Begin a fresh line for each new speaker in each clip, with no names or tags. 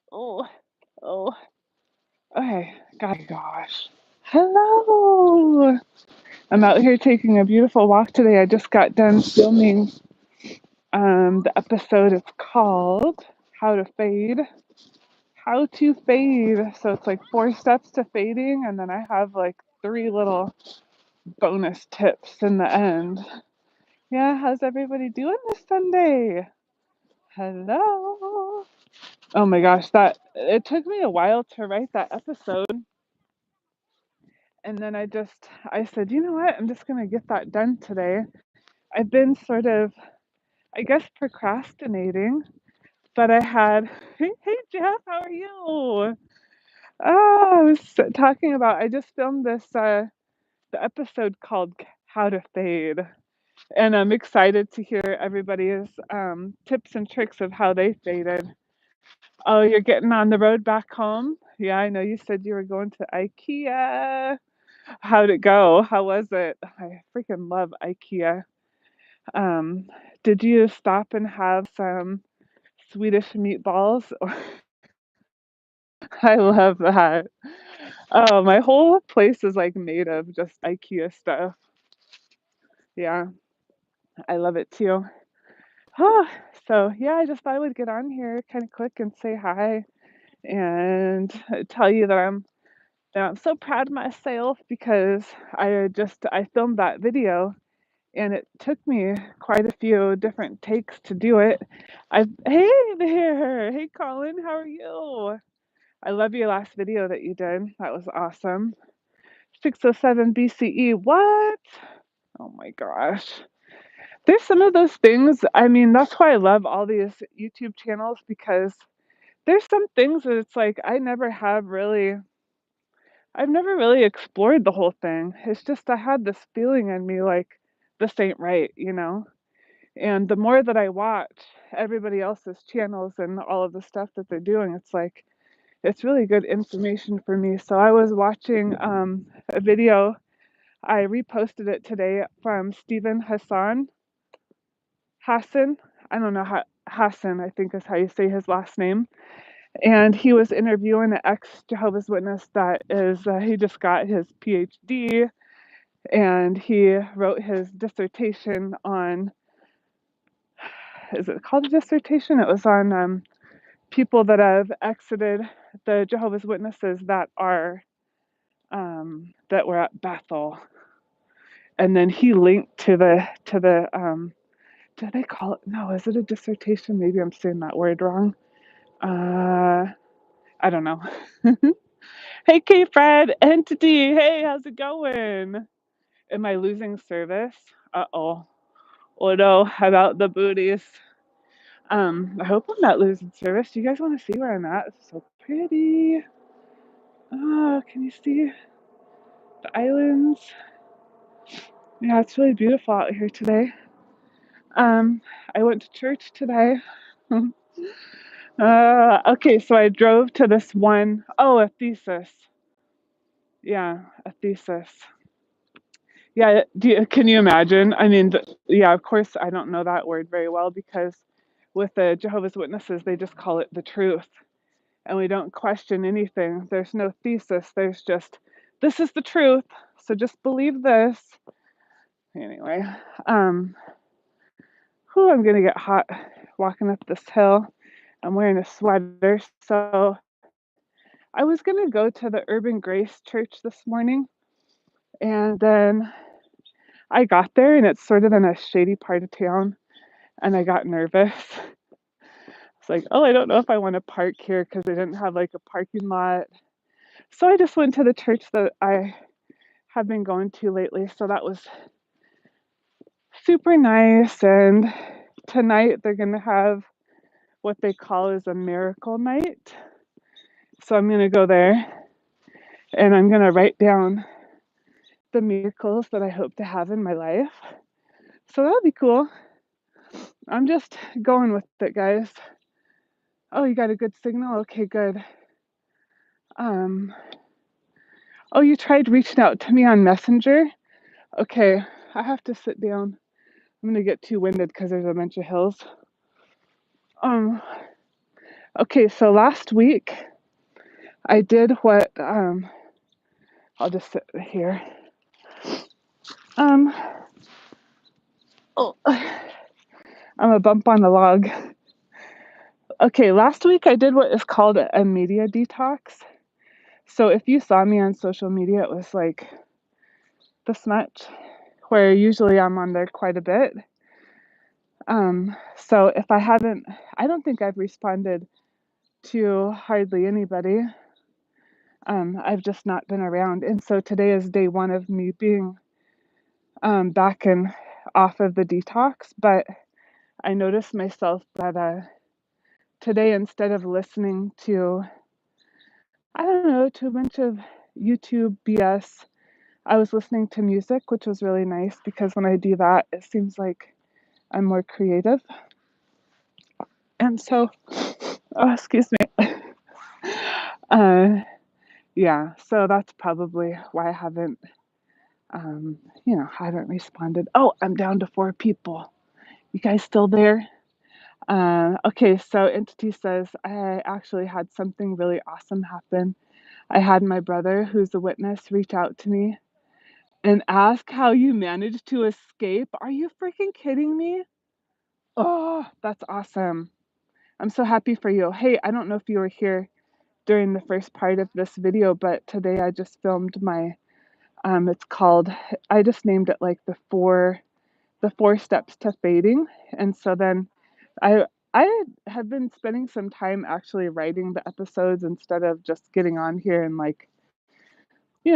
Oh, oh. Okay. Gosh. Hello. I'm out here taking a beautiful walk today. I just got done filming the episode. It's called How to Fade. How to Fade. So it's like 4 steps to fading, and then I have like 3 little bonus tips in the end. Yeah, how's everybody doing this Sunday? Hello. Oh my gosh, that it took me a while to write that episode. And then I said, you know what? I'm just going to get that done today. I've been sort of, I guess, procrastinating, but I had, hey Jeff, how are you? I was talking about, I just filmed the episode called How to Fade. And I'm excited to hear everybody's tips and tricks of how they faded. Oh, you're getting on the road back home? Yeah, I know you said you were going to IKEA. How'd it go? How was it? I freaking love IKEA. Um, did you stop and have some Swedish meatballs? I love that. Oh, my whole place is like made of just IKEA stuff. Yeah, I love it too. Oh, so yeah, I just thought I would get on here kind of quick and say hi and tell you that I'm so proud of myself because I filmed that video and it took me quite a few different takes to do it. Hey there, hey Colin, how are you? I love your last video that you did. That was awesome. 607 BCE. What? Oh my gosh. There's some of those things. I mean, that's why I love all these YouTube channels because there's some things that it's like I've never really explored the whole thing. It's just I had this feeling in me like this ain't right? And the more that I watch everybody else's channels and all of the stuff that they're doing, it's like it's really good information for me. So I was watching a video. I reposted it today from Stephen Hassan. I don't know how Hassan, I think is how you say his last name. And he was interviewing an ex Jehovah's Witness that he just got his PhD and he wrote his dissertation on, is it called a dissertation? It was on people that have exited the Jehovah's Witnesses that were at Bethel, and then he linked to the do they call it? No, is it a dissertation? Maybe I'm saying that word wrong. Uh, I don't know. Hey, K Fred, entity. Hey, how's it going? Am I losing service? Uh oh. Oh no, about the booties. I hope I'm not losing service. Do you guys want to see where I'm at? It's so pretty. Oh, can you see the islands? Yeah, it's really beautiful out here today. Um, I went to church today. Okay, so I drove to this one, oh, a thesis. Yeah, a thesis. Yeah, can you imagine? I mean, yeah, of course, I don't know that word very well because with the Jehovah's Witnesses, they just call it the truth. And we don't question anything. There's no thesis. There's just, this is the truth. So just believe this. Anyway, um, I'm gonna get hot walking up this hill. I'm wearing a sweater. So I was gonna go to the Urban Grace Church this morning, and then I got there, and it's sort of in a shady part of town, and I got nervous. It's like, oh, I don't know if I want to park here because they didn't have like a parking lot. So I just went to the church that I have been going to lately. So that was super nice. And tonight they're going to have what they call is a miracle night. So I'm going to go there and I'm going to write down the miracles that I hope to have in my life. So that'll be cool. I'm just going with it, guys. Oh, you got a good signal? Okay, good. Um, oh, you tried reaching out to me on Messenger? Okay, I have to sit down. I'm gonna get too winded because there's a bunch of hills. Um, Okay, so last week I did what I'll just sit here. Um oh, I'm a bump on the log. Okay, last week I did what is called a media detox. So if you saw me on social media, it was like this much, where usually I'm on there quite a bit. So if I don't think I've responded to hardly anybody. I've just not been around. And so today is day one of me being back and off of the detox. But I noticed myself that today, instead of listening to, I don't know, to a bunch of YouTube BS, I was listening to music, which was really nice because when I do that, it seems like I'm more creative. And so, oh, excuse me. Uh, yeah, so that's probably why I haven't, haven't responded. Oh, I'm down to 4 people. You guys still there? Okay, so Entity says, I actually had something really awesome happen. I had my brother, who's a witness, reach out to me and ask how you managed to escape. Are you freaking kidding me? Oh, that's awesome. I'm so happy for you. Hey, I don't know if you were here during the first part of this video, but today I just filmed my, it's called, I just named it like the four steps to fading. And so then I I have been spending some time actually writing the episodes instead of just getting on here and like,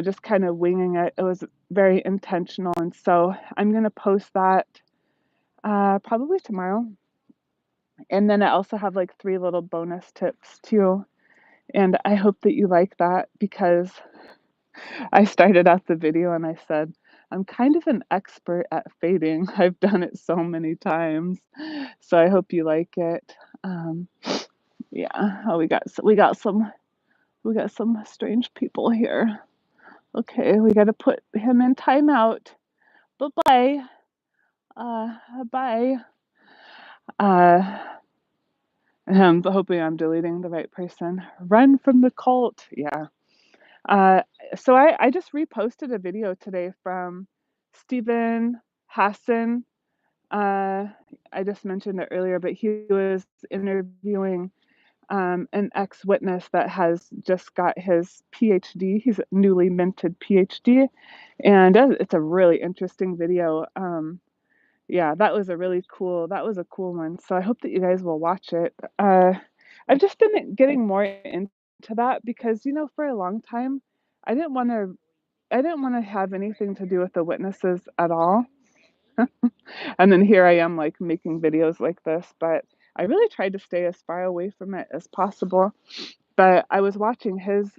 just kind of winging it. It was very intentional. And so I'm going to post that probably tomorrow. And then I also have like 3 little bonus tips too. And I hope that you like that because I started out the video and I said, I'm kind of an expert at fading. I've done it so many times. So I hope you like it. Um, yeah. Oh, we got some strange people here. Okay, we got to put him in timeout. Bye-bye. Bye. Uh, I'm hoping I'm deleting the right person. Run from the cult. Yeah. Uh, so I just reposted a video today from Stephen Hassan. Uh, I just mentioned it earlier, but he was interviewing an ex-witness that has just got his PhD. He's a newly minted PhD, and it's a really interesting video. Yeah, that was a cool one. So I hope that you guys will watch it. I've just been getting more into that because, for a long time, I didn't want to I didn't want to have anything to do with the witnesses at all. And then here I am like making videos like this, but I really tried to stay as far away from it as possible. But I was watching his,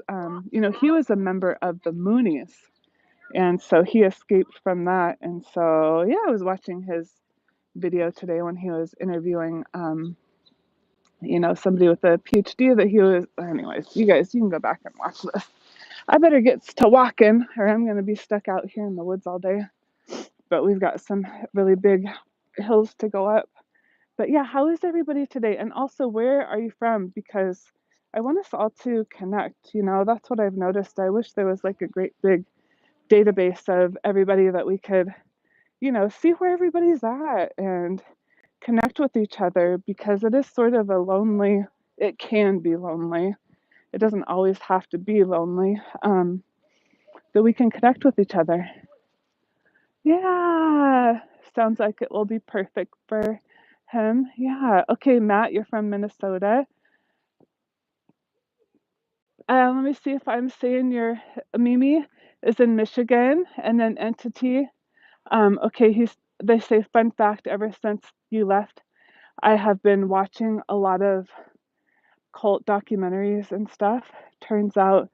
he was a member of the Moonies. And so he escaped from that. And so, yeah, I was watching his video today when he was interviewing, somebody with a PhD that he was. Anyways, you guys, you can go back and watch this. I better get to walking or I'm going to be stuck out here in the woods all day. But we've got some really big hills to go up. But yeah, how is everybody today? And also, where are you from? Because I want us all to connect. That's what I've noticed. I wish there was like a great big database of everybody that we could, see where everybody's at and connect with each other because it is sort of it can be lonely. It doesn't always have to be lonely. That we can connect with each other. Yeah, sounds like it will be perfect for him. Yeah. Okay, Matt, you're from Minnesota. Let me see if I'm saying your Mimi is in Michigan, and then Entity. Okay, they say fun fact, ever since you left, I have been watching a lot of cult documentaries and stuff. Turns out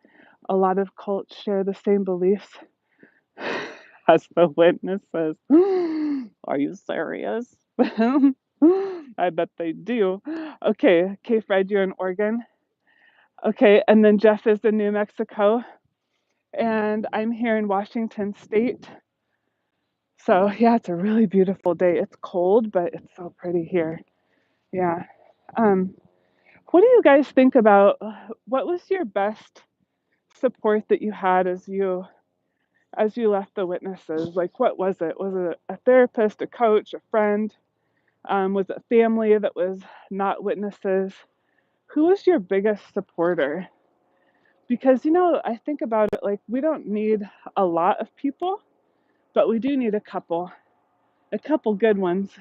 a lot of cults share the same beliefs as the witnesses. Are you serious? I bet they do. Okay, Fred, you're in Oregon. Okay, and then Jeff is in New Mexico, and I'm here in Washington State. So yeah, it's a really beautiful day. It's cold, but it's so pretty here. Yeah. Um, What do you guys think about what was your best support that you had as you left the witnesses? Like, what was it? Was it a therapist, a coach, a friend? Was it family that was not witnesses? Who was your biggest supporter? Because, I think about it like we don't need a lot of people, but we do need a couple good ones.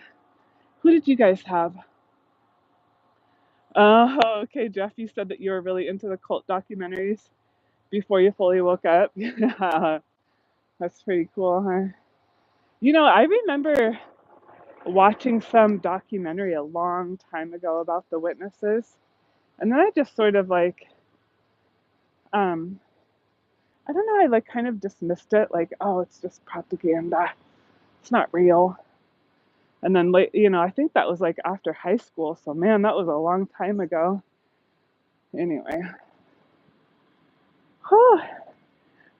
Who did you guys have? Oh, okay, Jeff, you said that you were really into the cult documentaries before you fully woke up. Yeah, that's pretty cool, huh? I remember watching some documentary a long time ago about the witnesses, and then I just sort of like, um, I don't know, I like kind of dismissed it, like, oh, it's just propaganda. It's not real. And then late, I think that was like after high school. So man, that was a long time ago. Anyway, whew,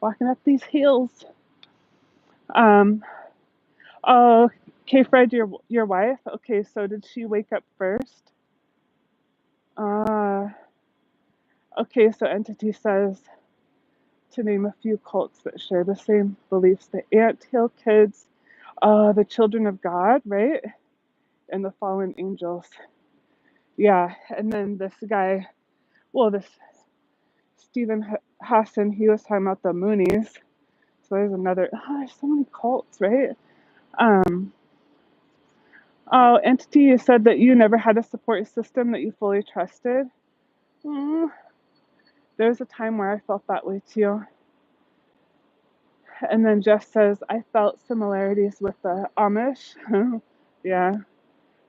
walking up these hills. Um, oh, okay, Fred, your wife. Okay, so did she wake up first? Uh, okay, so Entity says to name a few cults that share the same beliefs: the Ant-Hill Kids, the Children of God, right, and the Fallen Angels. Yeah, and then this guy, well, this Stephen Hassan, he was talking about the Moonies. So there's another. Oh, there's so many cults, right? Um, oh, Entity, you said that you never had a support system that you fully trusted. Mm, there was a time where I felt that way too. And then Jeff says, I felt similarities with the Amish. Yeah,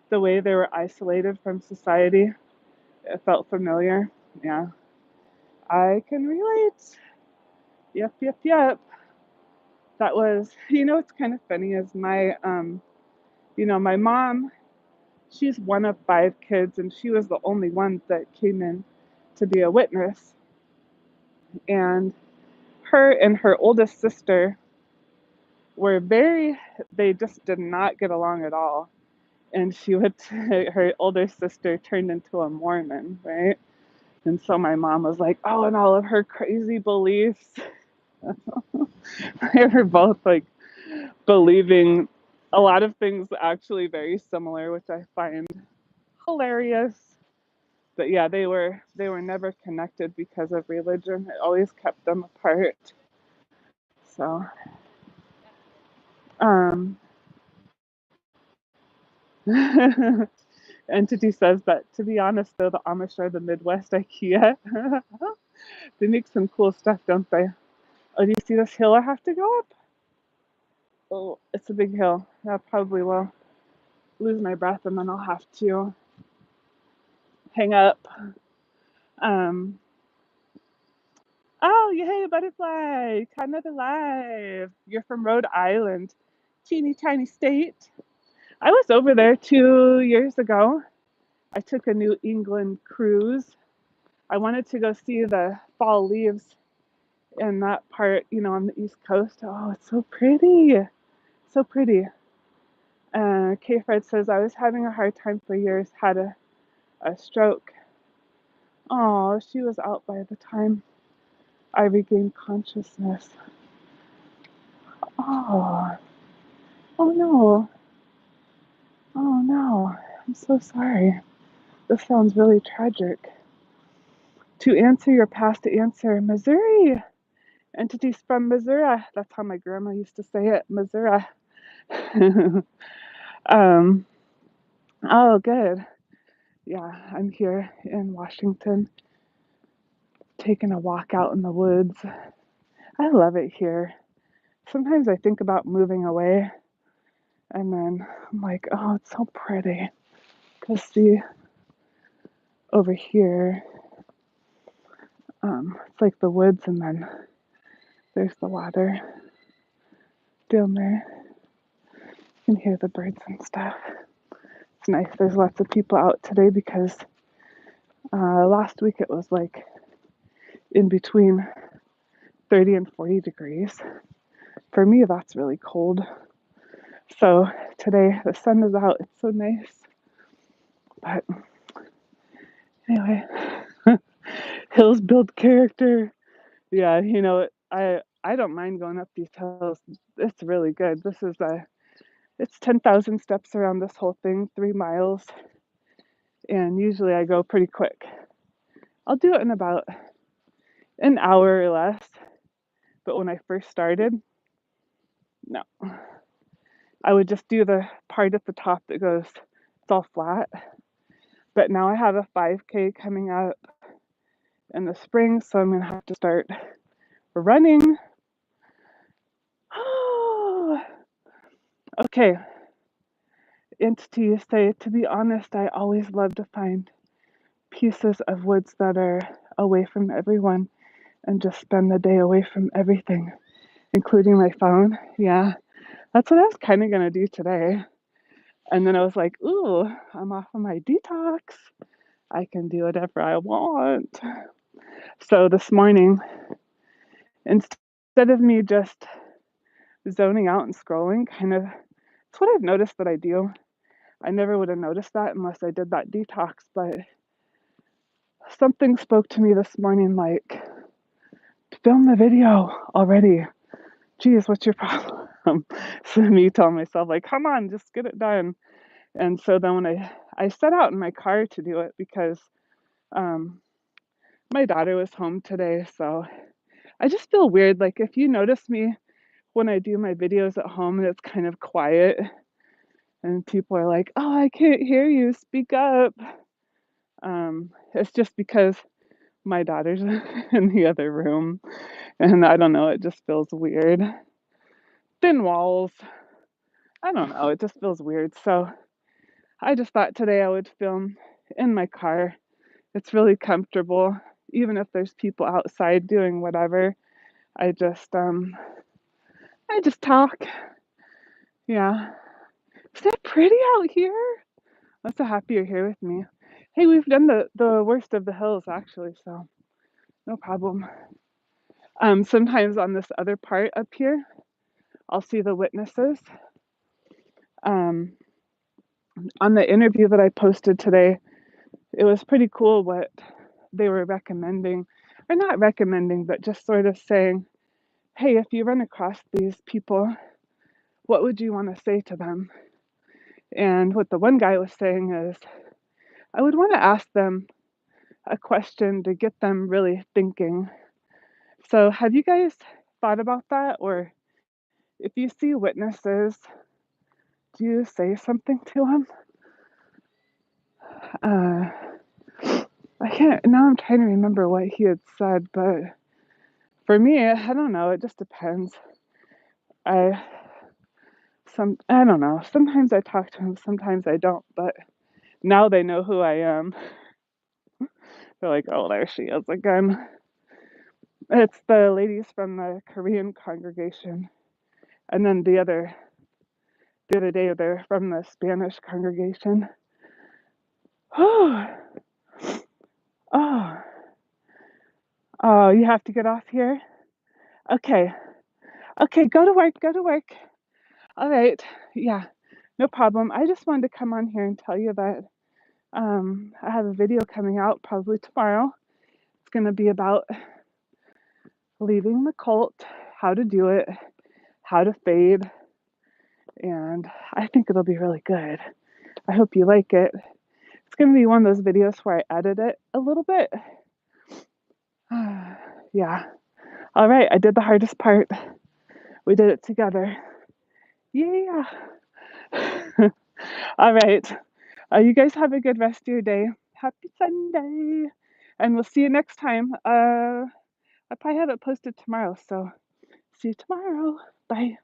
the way they were isolated from society. It felt familiar. Yeah, I can relate. Yep, yep, yep. That was, what's kind of funny is my mom, she's one of 5 kids, and she was the only one that came in to be a witness. And her and her oldest sister were they just did not get along at all. And her older sister turned into a Mormon, right? And so my mom was like, oh, and all of her crazy beliefs. They were both like believing a lot of things actually very similar, which I find hilarious. But yeah, they were never connected because of religion. It always kept them apart. So, um, Entity says that to be honest, though, the Amish are the Midwest IKEA. They make some cool stuff, don't they? Oh, do you see this hill I have to go up? Oh, it's a big hill. I probably will lose my breath and then I'll have to hang up. Um, oh, yay, butterfly! You caught another live. You're from Rhode Island, teeny tiny state. I was over there 2 years ago. I took a New England cruise. I wanted to go see the fall leaves in that part, on the East Coast. Oh, it's so pretty. So pretty. K. Fred says, I was having a hard time for years, had a stroke. Oh, she was out by the time I regained consciousness. Oh, oh no. Oh no. I'm so sorry. This sounds really tragic. To answer your past answer, Missouri. Entities from Missouri. That's how my grandma used to say it, Missouri. um, oh, good. Yeah, I'm here in Washington, taking a walk out in the woods. I love it here. Sometimes I think about moving away, and then I'm like, oh, it's so pretty. Because see, over here, it's like the woods, and then there's the water down there. You can hear the birds and stuff. It's nice. There's lots of people out today because last week it was like in between 30 and 40 degrees. For me, that's really cold. So today the sun is out. It's so nice. But Anyway, hills build character. Yeah, I don't mind going up these hills. It's really good. It's 10,000 steps around this whole thing, 3 miles, and usually I go pretty quick. I'll do it in about an hour or less. But when I first started, no, I would just do the part at the top that goes, it's all flat. But now I have a 5K coming up in the spring, so I'm gonna have to start running. Okay, entities say, to be honest, I always love to find pieces of woods that are away from everyone and just spend the day away from everything, including my phone. Yeah, that's what I was kind of gonna do today. And then I was like, ooh, I'm off of my detox. I can do whatever I want. So this morning, instead of me just zoning out and scrolling, it's what I've noticed that I do. I never would have noticed that unless I did that detox, but something spoke to me this morning like, film the video already. Geez, what's your problem? So me telling myself, like, come on, just get it done. And so then when I set out in my car to do it because my daughter was home today, so I just feel weird. Like, if you notice me when I do my videos at home and it's kind of quiet and people are like, oh, I can't hear you, speak up. It's just because my daughter's in the other room and I don't know, it just feels weird. Thin walls. I don't know, it just feels weird. So I just thought today I would film in my car. It's really comfortable, even if there's people outside doing whatever. I just talk. Yeah. Is that pretty out here? I'm so happy you're here with me. Hey, we've done the worst of the hills actually, so no problem. Sometimes on this other part up here, I'll see the witnesses. Um, on the interview that I posted today, it was pretty cool what they were recommending, or not recommending, but just sort of saying, hey, if you run across these people, what would you want to say to them? And what the one guy was saying is, I would want to ask them a question to get them really thinking. So, have you guys thought about that? Or if you see witnesses, do you say something to them? I can't, now I'm trying to remember what he had said, but for me, I don't know, it just depends. I I don't know. Sometimes I talk to them, sometimes I don't, but now they know who I am. They're like, oh, there she is again. It's the ladies from the Korean congregation. And then the other day, they're from the Spanish congregation. Oh, oh, oh, you have to get off here? Okay. Okay, go to work, go to work. All right. Yeah, no problem. I just wanted to come on here and tell you that I have a video coming out probably tomorrow. It's going to be about leaving the cult, how to do it, how to fade, and I think it'll be really good. I hope you like it. It's going to be one of those videos where I edit it a little bit. Yeah. All right, I did the hardest part. We did it together. Yeah. All right. You guys have a good rest of your day. Happy Sunday. And we'll see you next time. I probably have it posted tomorrow, so see you tomorrow. Bye.